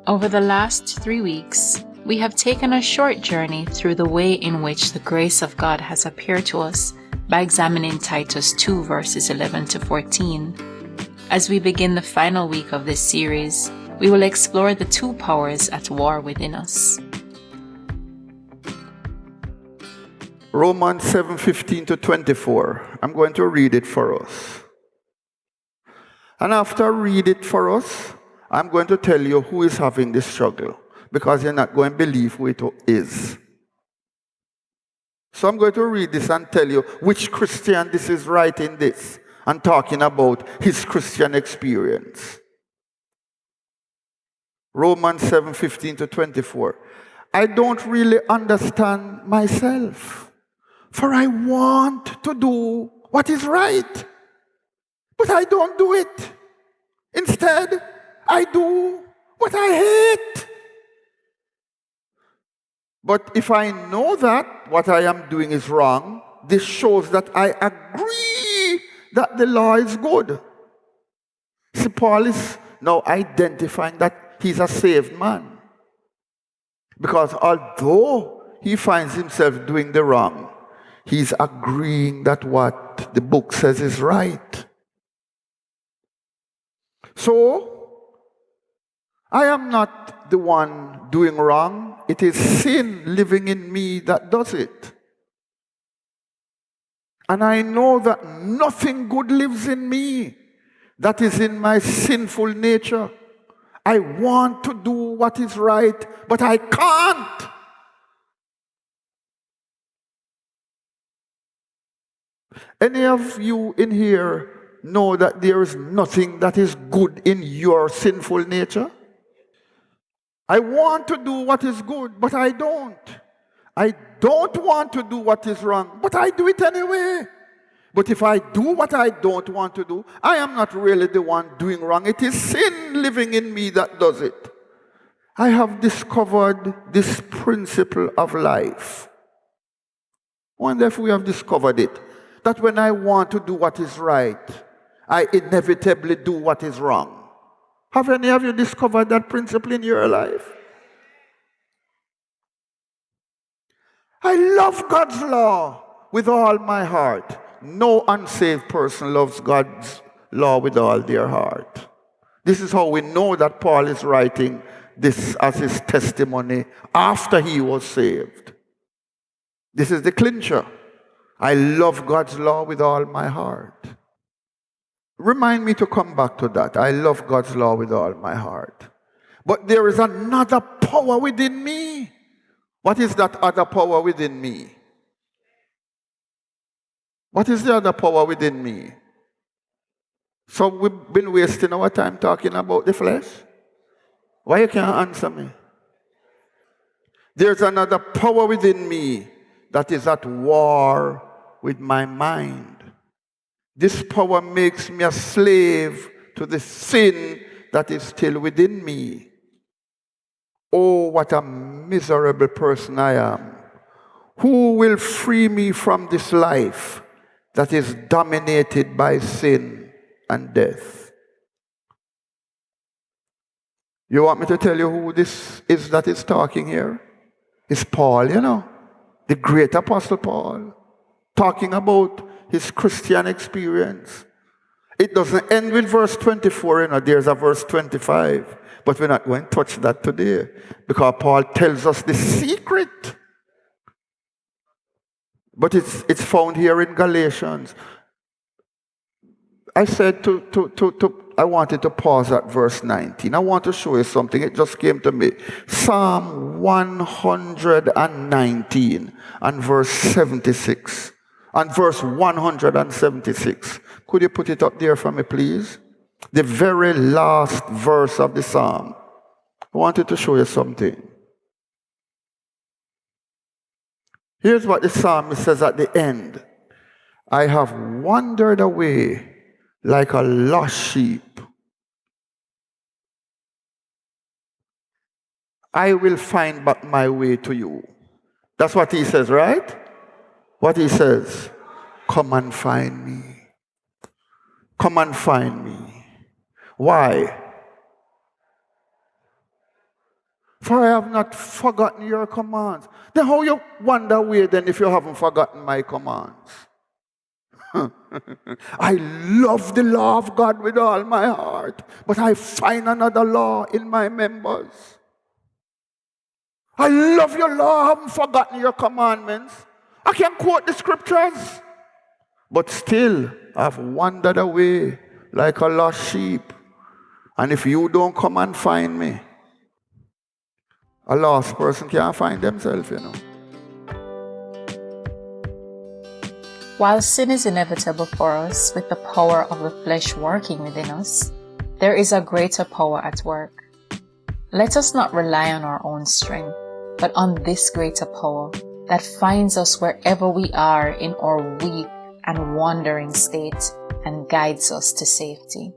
Over the last 3 weeks, we have taken a short journey through the way in which the grace of God has appeared to us by examining Titus 2 verses 11 to 14. As we begin the final week of this series, we will explore the two powers at war within us. Romans 7:15 to 24. I'm going to read it for us. And after I read it for us, I'm going to tell you who is having this struggle, because you're not going to believe who it is. So I'm going to read this and tell you which Christian this is writing this and talking about his Christian experience. Romans 7:15 to 24. I don't really understand myself, for I want to do what is right, but I don't do it. Instead, I do what I hate. But if I know that what I am doing is wrong, this shows that I agree that the law is good. See, Paul is now identifying that he's a saved man. Because although he finds himself doing the wrong, he's agreeing that what the book says is right. So, I am not the one doing wrong. It is sin living in me that does it. And I know that nothing good lives in me. That is in my sinful nature. I want to do what is right, but I can't. Any of you in here know that there is nothing that is good in your sinful nature? I want to do what is good, but I don't. I don't want to do what is wrong, but I do it anyway. But if I do what I don't want to do, I am not really the one doing wrong. It is sin living in me that does it. I have discovered this principle of life. I wonder if we have discovered it. That when I want to do what is right, I inevitably do what is wrong. Have any of you discovered that principle in your life? I love God's law with all my heart. No unsaved person loves God's law with all their heart. This is how we know that Paul is writing this as his testimony after he was saved. This is the clincher. I love God's law with all my heart. Remind me to come back to that. I love God's law with all my heart. But there is another power within me. What is that other power within me? What is the other power within me? So we've been wasting our time talking about the flesh? Why you can't answer me? There's another power within me that is at war with my mind. This power makes me a slave to the sin that is still within me. Oh, what a miserable person I am. Who will free me from this life that is dominated by sin and death? You want me to tell you who this is that is talking here? It's Paul, the great apostle Paul, talking about his Christian experience. It doesn't end with verse 24, there's a verse 25. But we're not going to touch that today, because Paul tells us the secret. But it's found here in Galatians. I said I wanted to pause at verse 19. I want to show you something. It just came to me. Psalm 119 and verse 76. And verse 176. Could you put it up there for me, please? The very last verse of the psalm. I wanted to show you something. Here's what the psalmist says at the end. I have wandered away like a lost sheep. I will find back my way to you. That's what he says, right? What he says, come and find me. Come and find me. Why? For I have not forgotten your commands. Then how you wander away then if you haven't forgotten my commands? I love the law of God with all my heart, but I find another law in my members. I love your law, I haven't forgotten your commandments. I can quote the scriptures, but still I've wandered away like a lost sheep. And if you don't come and find me, a lost person can't find themselves, you know. While sin is inevitable for us, with the power of the flesh working within us, there is a greater power at work. Let us not rely on our own strength, but on this greater power that finds us wherever we are in our weak and wandering state and guides us to safety.